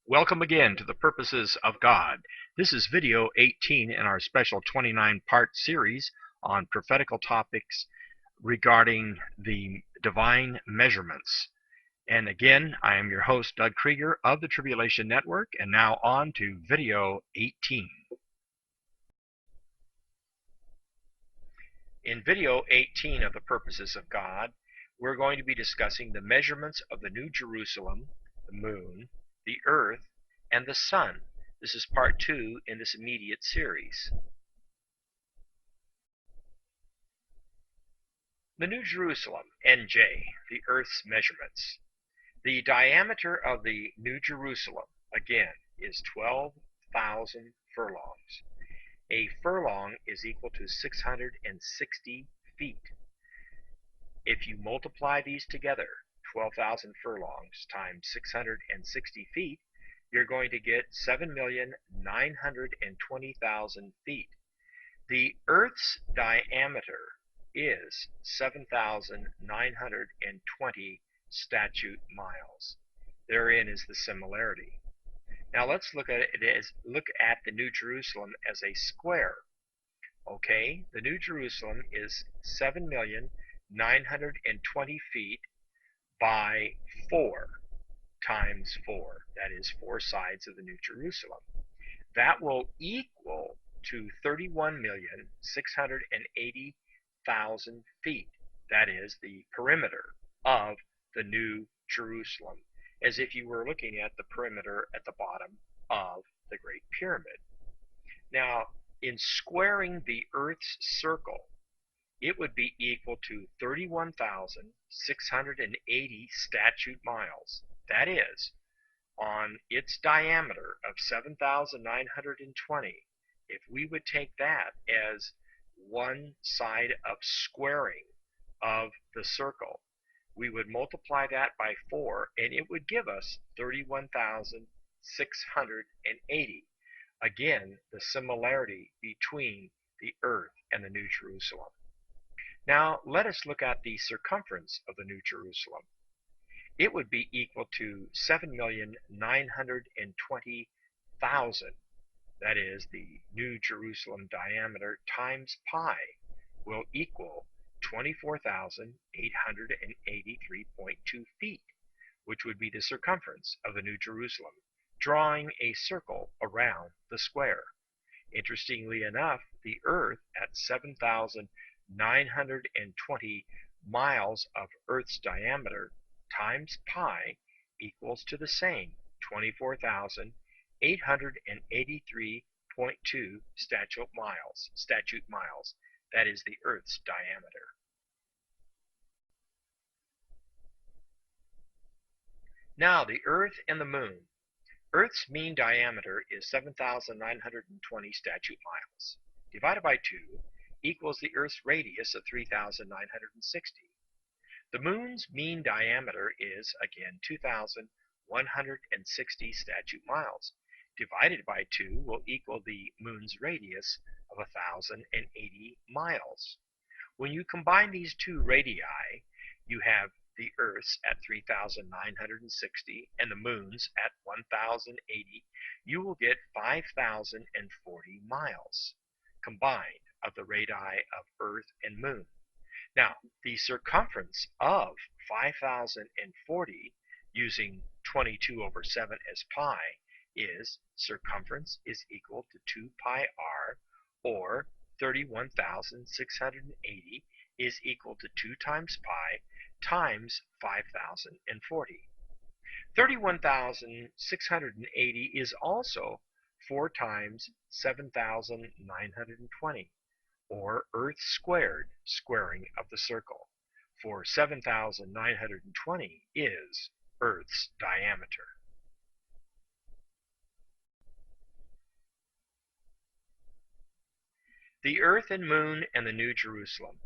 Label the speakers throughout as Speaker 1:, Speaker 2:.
Speaker 1: Welcome again to the Purposes of God. This is video 18 in our special 29-part series on prophetical topics regarding the divine measurements. And again, I am your host, Doug Krieger of the Tribulation Network, and now on to video 18. In video 18 of the Purposes of God, we're going to be discussing the measurements of the New Jerusalem, the moon, the earth, and the sun. This is part 2 in this immediate series. The New Jerusalem, NJ, the Earth's measurements. The diameter of the New Jerusalem, again, is 12,000 furlongs. A furlong is equal to 660 feet. If you multiply these together, 12,000 furlongs times 660 feet, you're going to get 7,920,000 feet. The Earth's diameter is 7,920 statute miles. Therein is the similarity. Now let's look at the New Jerusalem as a square. Okay, the New Jerusalem is 7,920 feet by 4 times 4. That is 4 sides of the New Jerusalem. That will equal to 31,680,000 feet. That is the perimeter of the New Jerusalem, as if you were looking at the perimeter at the bottom of the Great Pyramid. Now, in squaring the Earth's circle, it would be equal to 31,680 statute miles. That is, on its diameter of 7,920, if we would take that as one side of squaring of the circle, we would multiply that by 4, and it would give us 31,680. Again, the similarity between the earth and the New Jerusalem. Now, let us look at the circumference of the New Jerusalem. It would be equal to 7,920,000. That is, the New Jerusalem diameter times pi will equal 24,883.2 feet, which would be the circumference of the New Jerusalem, drawing a circle around the square. Interestingly enough, the Earth at 7,920 miles of Earth's diameter times pi equals to the same, 24,883.2 statute miles. That is the Earth's diameter. Now, the Earth and the Moon. Earth's mean diameter is 7,920 statute miles. Divided by 2 equals the Earth's radius of 3,960. The Moon's mean diameter is, again, 2,160 statute miles. Divided by 2 will equal the Moon's radius of 1,080 miles. When you combine these two radii, you have the Earth's at 3,960 and the Moon's at 1,080. You will get 5,040 miles combined of the radii of Earth and Moon. Now, the circumference of 5,040 using 22 over 7 as pi is circumference is equal to 2 pi r, or 31,680 is equal to 2 times pi times 5,040. 31,680 is also 4 times 7,920. Or Earth squared, squaring of the circle, for 7,920 is Earth's diameter. The Earth and Moon and the New Jerusalem.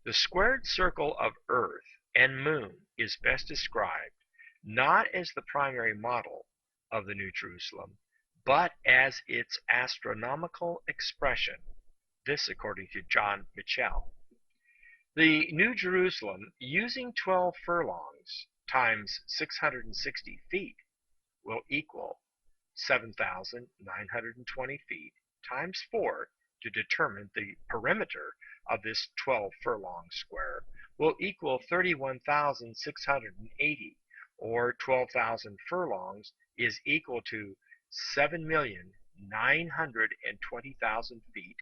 Speaker 1: The squared circle of Earth and Moon is best described not as the primary model of the New Jerusalem, but as its astronomical expression. This according to John Mitchell. The New Jerusalem, using 12 furlongs times 660 feet, will equal 7,920 feet times 4 to determine the perimeter of this 12 furlong square will equal 31,680, or 12,000 furlongs is equal to 7,920,000 feet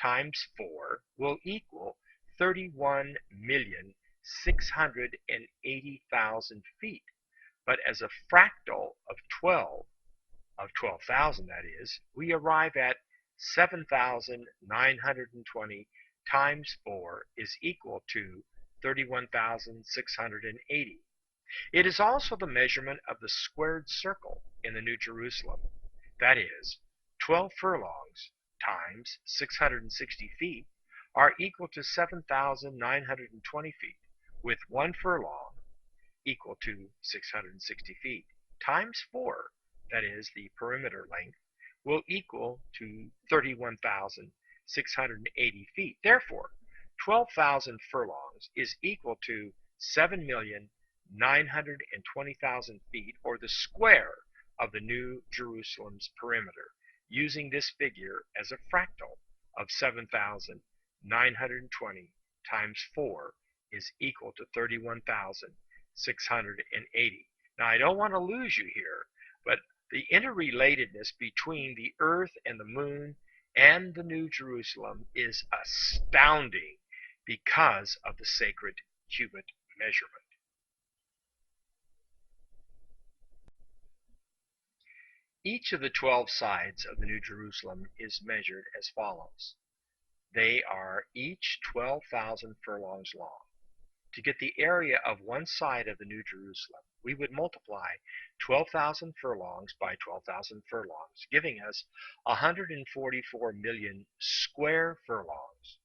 Speaker 1: times 4 will equal 31,680,000 feet. But as a fractal of 12,000 that is, we arrive at 7,920 times 4 is equal to 31,680. It is also the measurement of the squared circle in the New Jerusalem. That is, 12 furlongs times 660 feet are equal to 7,920 feet, with 1 furlong equal to 660 feet times 4, that is the perimeter length, will equal to 31,680 feet. Therefore, 12,000 furlongs is equal to 7,920,000 feet, or the square of the New Jerusalem's perimeter, using this figure as a fractal of 7,920 times 4 is equal to 31,680. Now, I don't want to lose you here, but the interrelatedness between the earth and the moon and the New Jerusalem is astounding because of the sacred cubit measurement. Each of the 12 sides of the New Jerusalem is measured as follows. They are each 12,000 furlongs long. To get the area of one side of the New Jerusalem, we would multiply 12,000 furlongs by 12,000 furlongs, giving us 144 million square furlongs.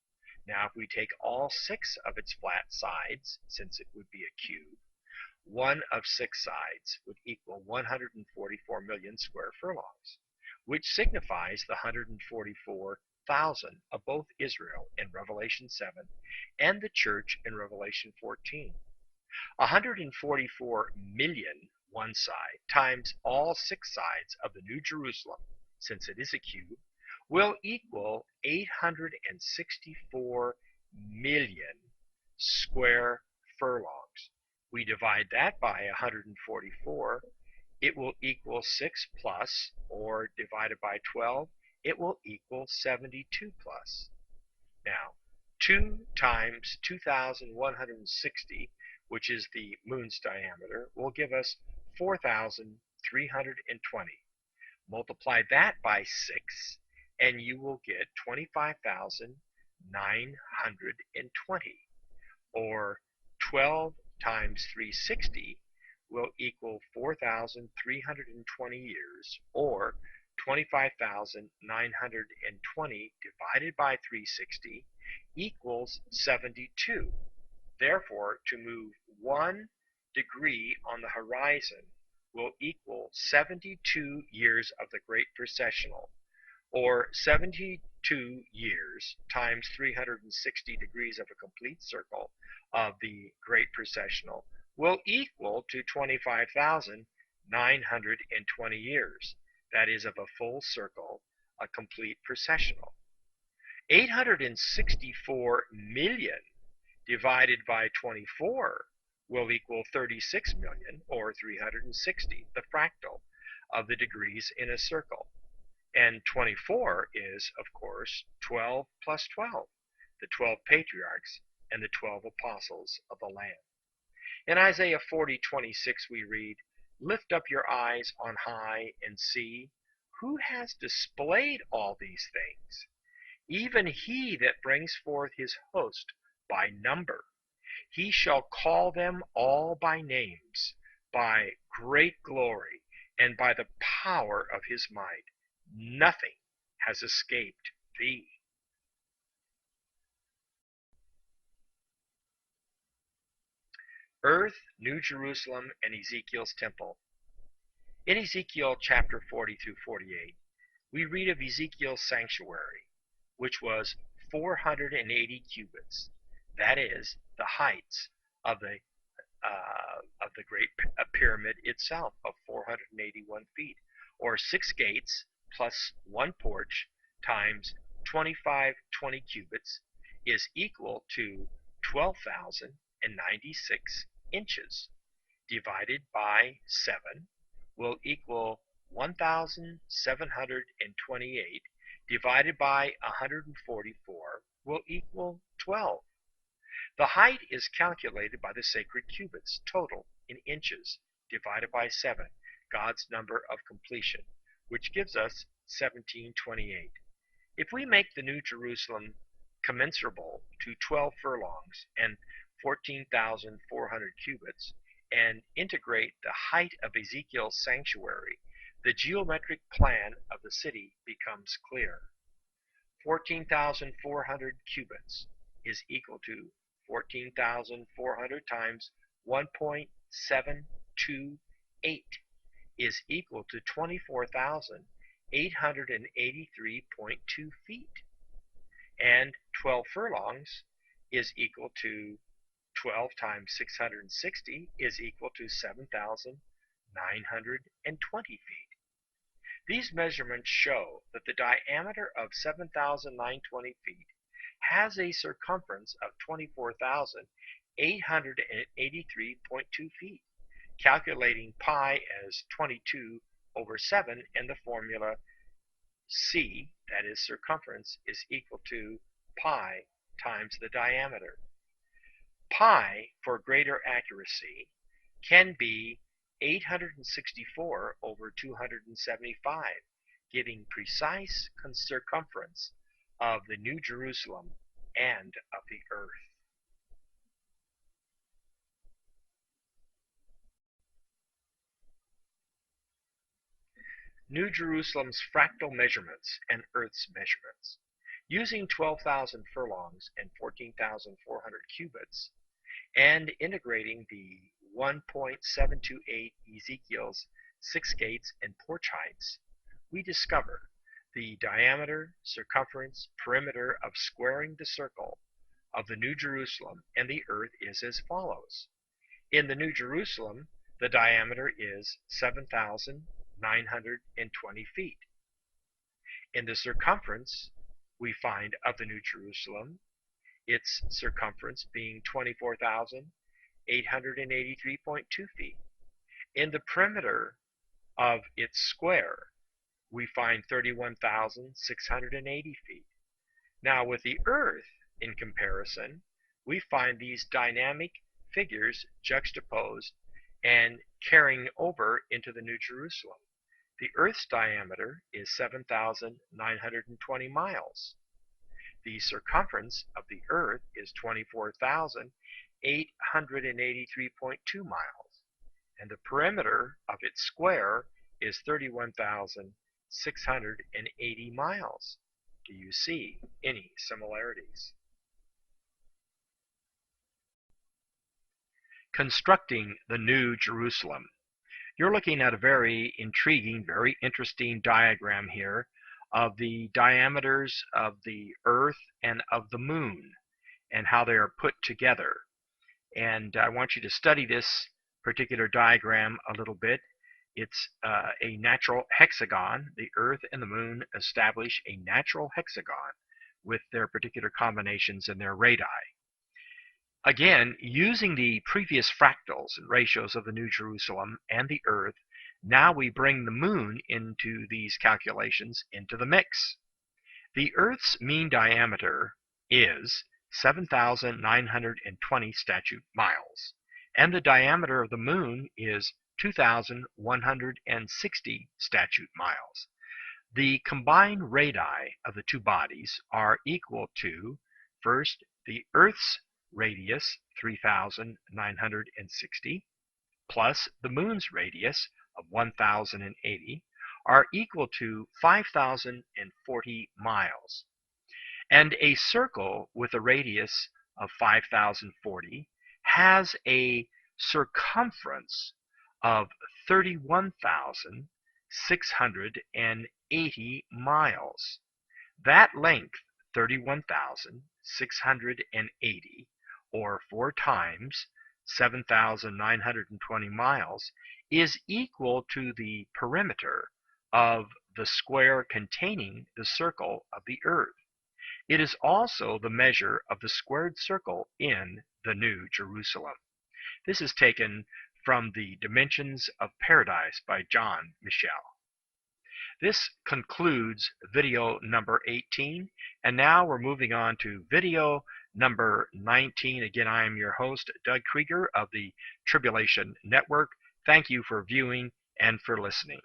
Speaker 1: Now, if we take all 6 of its flat sides, since it would be a cube, one of 6 sides would equal 144 million square furlongs, which signifies the 144,000 of both Israel in Revelation 7 and the church in Revelation 14. 144 million one side times all 6 sides of the New Jerusalem, since it is a cube, will equal 864 million square furlongs. We divide that by 144, it will equal 6 plus, or divided by 12, it will equal 72 plus. Now, 2 times 2,160, which is the moon's diameter, will give us 4,320. Multiply that by 6, and you will get 25,920, or 12 times 360 will equal 4,320 years, or 25,920 divided by 360 equals 72. Therefore, to move 1 degree on the horizon will equal 72 years of the Great Precessional, or 72 years times 360 degrees of a complete circle of the Great Precessional will equal to 25,920 years. That is, of a full circle, a complete precessional. 864 million divided by 24 will equal 36 million, or 360, the fractal of the degrees in a circle. And 24 is, of course, 12 plus 12, the 12 patriarchs and the 12 apostles of the Lamb. In Isaiah 40:26 we read, "Lift up your eyes on high and see, who has displayed all these things? Even he that brings forth his host by number. He shall call them all by names, by great glory, and by the power of his might. Nothing has escaped thee." Earth, New Jerusalem, and Ezekiel's temple. In Ezekiel chapter 40 through 48, we read of Ezekiel's sanctuary, which was 480 cubits. That is, the heights of the great pyramid itself of 481 feet, or 6 gates plus 1 porch times 2520 cubits is equal to 12,096 inches. Divided by 7 will equal 1,728. Divided by 144 will equal 12. The height is calculated by the sacred cubits, total in inches, divided by 7, God's number of completion, which gives us 1728. If we make the New Jerusalem commensurable to 12 furlongs and 14,400 cubits, and integrate the height of Ezekiel's sanctuary, the geometric plan of the city becomes clear. 14,400 cubits is equal to 14,400 times 1.728 is equal to 24,883.2 feet. And 12 furlongs is equal to 12 times 660 is equal to 7,920 feet. These measurements show that the diameter of 7,920 feet has a circumference of 24,883.2 feet, calculating pi as 22 over 7 in the formula C, that is circumference, is equal to pi times the diameter. Pi, for greater accuracy, can be 864 over 275, giving precise circumference of the New Jerusalem and of the earth. New Jerusalem's fractal measurements and Earth's measurements. Using 12,000 furlongs and 14,400 cubits, and integrating the 1.728 Ezekiel's 6 gates and porch heights, we discover the diameter, circumference, perimeter of squaring the circle of the New Jerusalem and the earth is as follows. In the New Jerusalem, the diameter is 7,920 feet. In the circumference, we find of the New Jerusalem, its circumference being 24,883.2 feet. In the perimeter of its square, we find 31,680 feet. Now with the earth in comparison, we find these dynamic figures juxtaposed and carrying over into the New Jerusalem. The earth's diameter is 7,920 miles. The circumference of the earth is 24,883.2 miles, and the perimeter of its square is 31,680 miles. Do you see any similarities? Constructing the New Jerusalem. You're looking at a very intriguing, very interesting diagram here of the diameters of the Earth and of the Moon and how they are put together. And I want you to study this particular diagram a little bit. It's a natural hexagon. The Earth and the Moon establish a natural hexagon with their particular combinations and their radii. Again, using the previous fractals and ratios of the New Jerusalem and the Earth, now we bring the Moon into these calculations into the mix. The Earth's mean diameter is 7,920 statute miles, and the diameter of the Moon is 2,160 statute miles. The combined radii of the two bodies are equal to, first, the Earth's radius, 3,960, plus the Moon's radius of 1,080, are equal to 5,040 miles. And a circle with a radius of 5,040 has a circumference of 31,680 miles. That length, 31,680, or 4 times 7,920 miles, is equal to the perimeter of the square containing the circle of the earth. It is also the measure of the squared circle in the New Jerusalem. This is taken from the Dimensions of Paradise by John Michel. This concludes video number 18, and now we're moving on to video number 19. Again, I am your host, Doug Krieger of the Tribulation Network. Thank you for viewing and for listening.